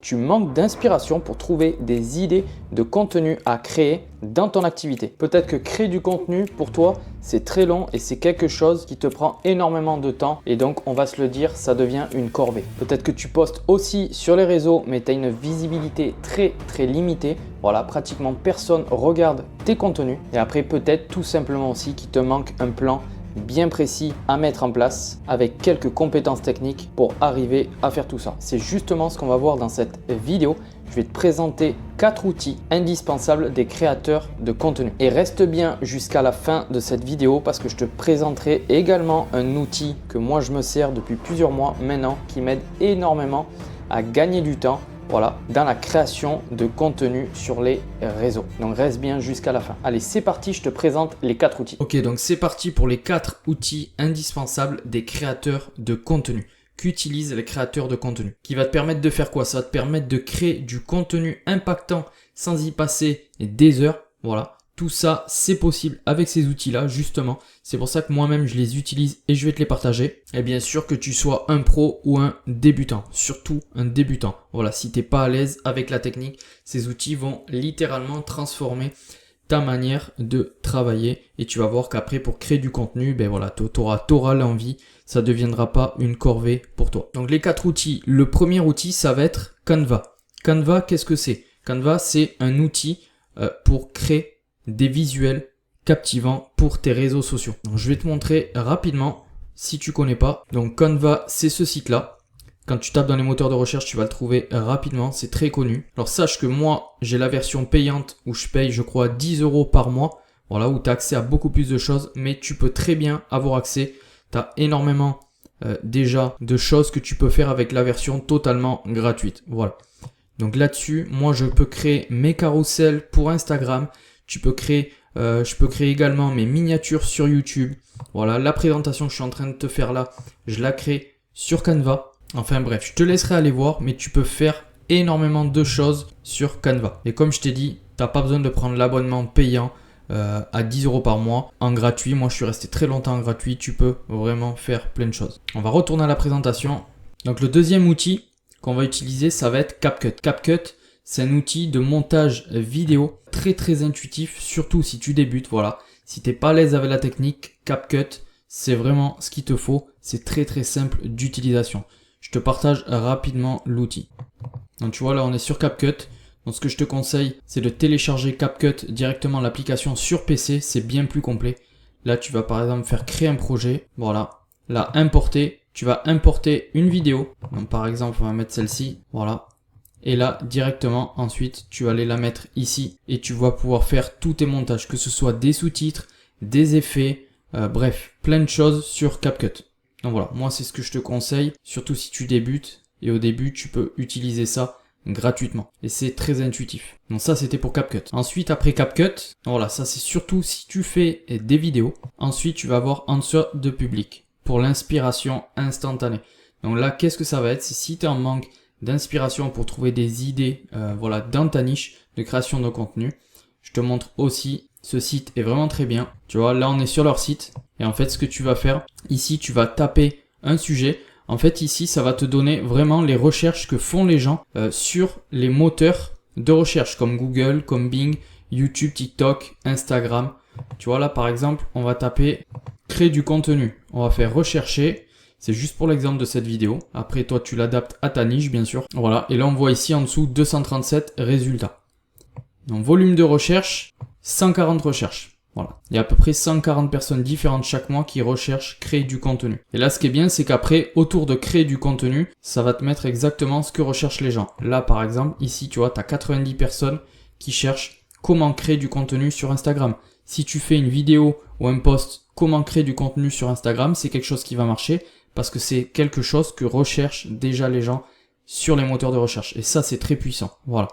Tu manques d'inspiration pour trouver des idées de contenu à créer dans ton activité. Peut-être que créer du contenu pour toi, c'est très long et c'est quelque chose qui te prend énormément de temps et donc on va se le dire, ça devient une corvée. Peut-être que tu postes aussi sur les réseaux mais tu as une visibilité très limitée. Voilà, pratiquement personne regarde tes contenus et après peut-être tout simplement aussi qu'il te manque un plan bien précis à mettre en place avec quelques compétences techniques pour arriver à faire tout ça. C'est justement ce qu'on va voir dans cette vidéo. Je vais te présenter 4 outils indispensables des créateurs de contenu. Et reste bien jusqu'à la fin de cette vidéo parce que je te présenterai également un outil que moi je me sers depuis plusieurs mois maintenant qui m'aide énormément à gagner du temps. Voilà, dans la création de contenu sur les réseaux. Donc reste bien jusqu'à la fin. Allez, c'est parti, je te présente les 4 outils. Ok, donc c'est parti pour les 4 outils indispensables des créateurs de contenu qu'utilisent les créateurs de contenu. Qui va te permettre de faire quoi? Ça va te permettre de créer du contenu impactant sans y passer des heures. Voilà. Tout ça, c'est possible avec ces outils-là, justement. C'est pour ça que moi-même, je les utilise et je vais te les partager. Et bien sûr que tu sois un pro ou un débutant, surtout un débutant. Voilà, si tu n'es pas à l'aise avec la technique, ces outils vont littéralement transformer ta manière de travailler. Et tu vas voir qu'après, pour créer du contenu, ben voilà, tu auras l'envie. Ça ne deviendra pas une corvée pour toi. Donc les 4 outils. Le premier outil, ça va être Canva. Canva, qu'est-ce que c'est? Canva, c'est un outil pour créer des visuels captivants pour tes réseaux sociaux. Donc, je vais te montrer rapidement si tu connais pas. Donc Canva, c'est ce site-là. Quand tu tapes dans les moteurs de recherche, tu vas le trouver rapidement. C'est très connu. Alors sache que moi, j'ai la version payante où je paye, je crois, 10 € par mois. Voilà, où tu as accès à beaucoup plus de choses. Mais tu peux très bien avoir accès. Tu as énormément déjà de choses que tu peux faire avec la version totalement gratuite. Voilà. Donc là-dessus, moi, je peux créer mes carousels pour Instagram. Je peux créer également mes miniatures sur YouTube. Voilà, la présentation que je suis en train de te faire là, je la crée sur Canva. Enfin bref, je te laisserai aller voir, mais tu peux faire énormément de choses sur Canva. Et comme je t'ai dit, tu n'as pas besoin de prendre l'abonnement payant à 10 € par mois en gratuit. Moi, je suis resté très longtemps en gratuit. Tu peux vraiment faire plein de choses. On va retourner à la présentation. Donc le deuxième outil qu'on va utiliser, ça va être CapCut. CapCut, c'est un outil de montage vidéo très intuitif, surtout si tu débutes. Voilà, si tu n'es pas à l'aise avec la technique, CapCut, c'est vraiment ce qu'il te faut. C'est très simple d'utilisation. Je te partage rapidement l'outil. Donc tu vois, là on est sur CapCut. Donc ce que je te conseille, c'est de télécharger CapCut directement l'application sur PC. C'est bien plus complet. Là tu vas par exemple faire créer un projet. Voilà, là importer. Tu vas importer une vidéo. Donc par exemple, on va mettre celle-ci. Voilà. Et là, directement, ensuite, tu vas aller la mettre ici et tu vas pouvoir faire tous tes montages, que ce soit des sous-titres, des effets, bref, plein de choses sur CapCut. Donc voilà, moi, c'est ce que je te conseille, surtout si tu débutes. Et au début, tu peux utiliser ça gratuitement. Et c'est très intuitif. Donc ça, c'était pour CapCut. Ensuite, après CapCut, voilà, ça c'est surtout si tu fais des vidéos. Ensuite, tu vas avoir Answer de Public pour l'inspiration instantanée. Donc là, qu'est-ce que ça va être? C'est si tu es en manque d'inspiration pour trouver des idées voilà, dans ta niche de création de contenu. Je te montre aussi, ce site est vraiment très bien. Tu vois, là on est sur leur site et en fait ce que tu vas faire, ici tu vas taper un sujet. En fait ici ça va te donner vraiment les recherches que font les gens sur les moteurs de recherche comme Google, comme Bing, YouTube, TikTok, Instagram. Tu vois là par exemple on va taper créer du contenu. On va faire rechercher. C'est juste pour l'exemple de cette vidéo. Après, toi, tu l'adaptes à ta niche, bien sûr. Voilà. Et là, on voit ici en dessous 237 résultats. Donc, volume de recherche, 140 recherches. Voilà. Il y a à peu près 140 personnes différentes chaque mois qui recherchent créer du contenu. Et là, ce qui est bien, c'est qu'après, autour de créer du contenu, ça va te mettre exactement ce que recherchent les gens. Là, par exemple, ici, tu vois, tu as 90 personnes qui cherchent comment créer du contenu sur Instagram. Si tu fais une vidéo ou un post, comment créer du contenu sur Instagram, c'est quelque chose qui va marcher. Parce que c'est quelque chose que recherchent déjà les gens sur les moteurs de recherche. Et ça, c'est très puissant. Voilà.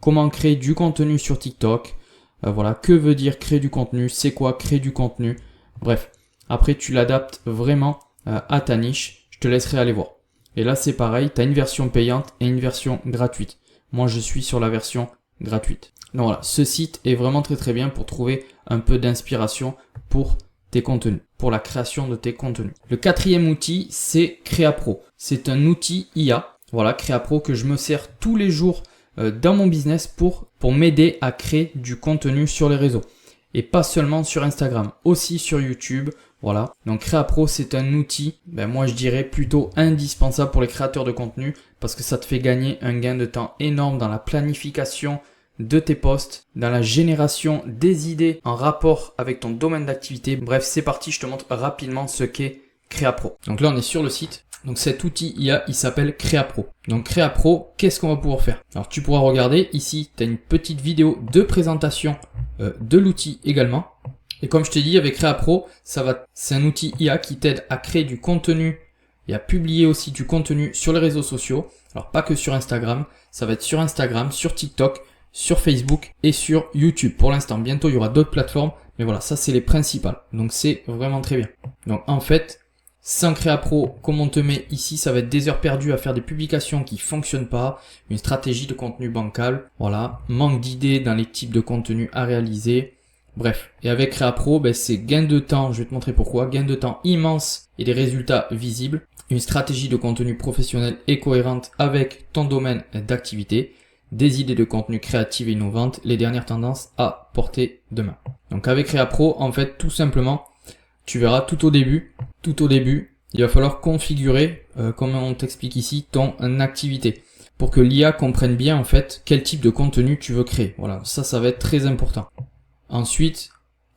Comment créer du contenu sur TikTok. Voilà. Que veut dire créer du contenu? C'est quoi créer du contenu? Bref. Après, tu l'adaptes vraiment à ta niche. Je te laisserai aller voir. Et là, c'est pareil. Tu as une version payante et une version gratuite. Moi, je suis sur la version gratuite. Donc voilà. Ce site est vraiment très bien pour trouver un peu d'inspiration pour tes contenus, pour la création de tes contenus. Le quatrième outil, c'est CreaPro. C'est un outil IA. voilà, CréaPro, que je me sers tous les jours dans mon business pour m'aider à créer du contenu sur les réseaux. Et pas seulement sur Instagram, aussi sur YouTube. Voilà. Donc CréaPro, c'est un outil, moi je dirais plutôt indispensable pour les créateurs de contenu parce que ça te fait gagner un gain de temps énorme dans la planification de tes posts, dans la génération des idées en rapport avec ton domaine d'activité. Bref, c'est parti, je te montre rapidement ce qu'est CréaPro. Donc là, on est sur le site. Donc cet outil IA, il s'appelle CréaPro. Donc CréaPro, qu'est-ce qu'on va pouvoir faire? Alors tu pourras regarder ici, tu as une petite vidéo de présentation de l'outil également. Et comme je t'ai dit, avec CréaPro, c'est un outil IA qui t'aide à créer du contenu et à publier aussi du contenu sur les réseaux sociaux. Alors pas que sur Instagram, ça va être sur Instagram, sur TikTok, sur Facebook et sur YouTube. Pour l'instant, bientôt il y aura d'autres plateformes, mais voilà, ça c'est les principales. Donc c'est vraiment très bien. Donc en fait, sans CréaPro, comme on te met ici, ça va être des heures perdues à faire des publications qui fonctionnent pas, une stratégie de contenu bancal, voilà, manque d'idées dans les types de contenu à réaliser. Bref, et avec CréaPro, c'est gain de temps, je vais te montrer pourquoi, gain de temps immense et des résultats visibles, une stratégie de contenu professionnelle et cohérente avec ton domaine d'activité, des idées de contenu créatives et innovantes, les dernières tendances à portée de main. Donc avec CréaPro, en fait, tout simplement, tu verras tout au début, il va falloir configurer, comme on t'explique ici, ton activité pour que l'IA comprenne bien en fait quel type de contenu tu veux créer. Voilà, ça va être très important. Ensuite,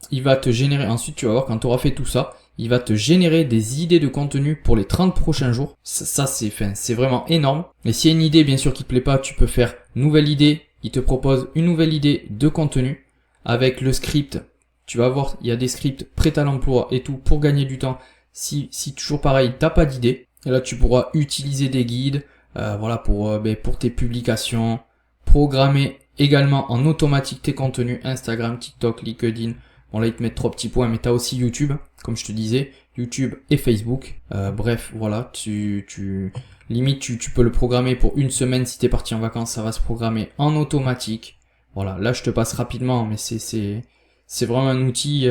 tu vas voir quand tu auras fait tout ça, il va te générer des idées de contenu pour les 30 prochains jours. Ça c'est vraiment énorme. Et s'il y a une idée bien sûr qui te plaît pas, tu peux faire nouvelle idée. Il te propose une nouvelle idée de contenu avec le script. Tu vas voir, il y a des scripts prêts à l'emploi et tout pour gagner du temps. Si toujours pareil, t'as pas d'idée, et là tu pourras utiliser des guides, voilà pour tes publications, programmer également en automatique tes contenus Instagram, TikTok, LinkedIn. Bon là ils te mettent 3 petits points, mais t'as aussi YouTube, comme je te disais, YouTube et Facebook. Bref, voilà, tu peux le programmer pour une semaine si t'es parti en vacances, ça va se programmer en automatique. Voilà, là je te passe rapidement, mais c'est vraiment un outil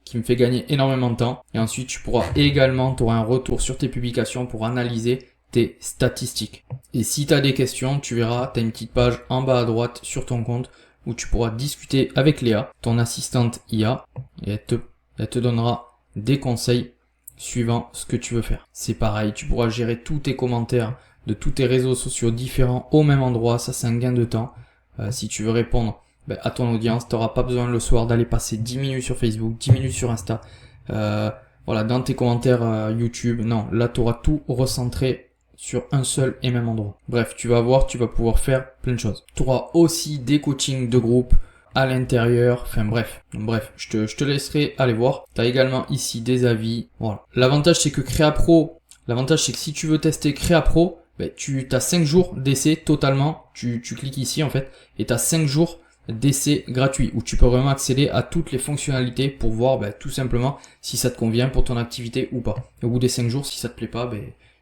qui me fait gagner énormément de temps. Et ensuite, tu auras un retour sur tes publications pour analyser tes statistiques. Et si tu as des questions, tu verras, tu as une petite page en bas à droite sur ton compte où tu pourras discuter avec Léa, ton assistante IA, et elle te donnera des conseils suivant ce que tu veux faire. C'est pareil, tu pourras gérer tous tes commentaires de tous tes réseaux sociaux différents au même endroit. Ça, c'est un gain de temps. Si tu veux répondre à ton audience, tu n'auras pas besoin le soir d'aller passer 10 minutes sur Facebook, 10 minutes sur Insta, voilà, dans tes commentaires YouTube. Non, là tu auras tout recentré sur un seul et même endroit. Bref, tu vas voir, tu vas pouvoir faire plein de choses. Tu auras aussi des coachings de groupe à l'intérieur, bref, je te laisserai aller voir. Tu as également ici des avis, voilà. L'avantage c'est que si tu veux tester CréaPro, tu as 5 jours d'essai totalement, tu cliques ici en fait, et tu as 5 jours d'essai gratuit où tu peux vraiment accéder à toutes les fonctionnalités pour voir tout simplement si ça te convient pour ton activité ou pas. Et au bout des 5 jours, si ça te plaît pas,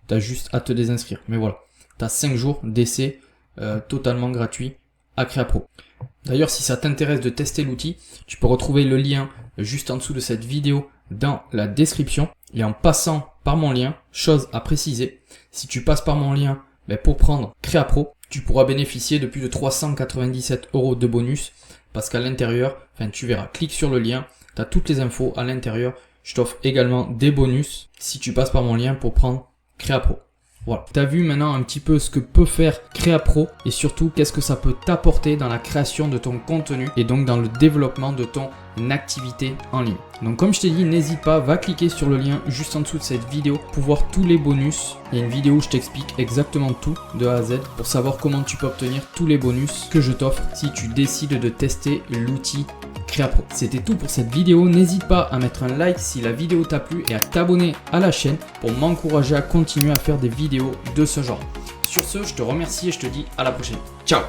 tu as juste à te désinscrire. Mais voilà, tu as 5 jours d'essai totalement gratuit à CréaPro. D'ailleurs, si ça t'intéresse de tester l'outil, tu peux retrouver le lien juste en dessous de cette vidéo dans la description. Et en passant par mon lien, chose à préciser, si tu passes par mon lien pour prendre CréaPro, tu pourras bénéficier de plus de 397 € de bonus parce qu'à l'intérieur, tu verras, clique sur le lien, tu as toutes les infos à l'intérieur. Je t'offre également des bonus si tu passes par mon lien pour prendre CréaPro. Voilà, tu as vu maintenant un petit peu ce que peut faire CréaPro et surtout qu'est-ce que ça peut t'apporter dans la création de ton contenu et donc dans le développement de ton activité en ligne. Donc comme je t'ai dit, n'hésite pas, va cliquer sur le lien juste en dessous de cette vidéo pour voir tous les bonus. Il y a une vidéo où je t'explique exactement tout de A à Z pour savoir comment tu peux obtenir tous les bonus que je t'offre si tu décides de tester l'outil CréaPro. C'était tout pour cette vidéo. N'hésite pas à mettre un like si la vidéo t'a plu et à t'abonner à la chaîne pour m'encourager à continuer à faire des vidéos de ce genre. Sur ce, je te remercie et je te dis à la prochaine. Ciao!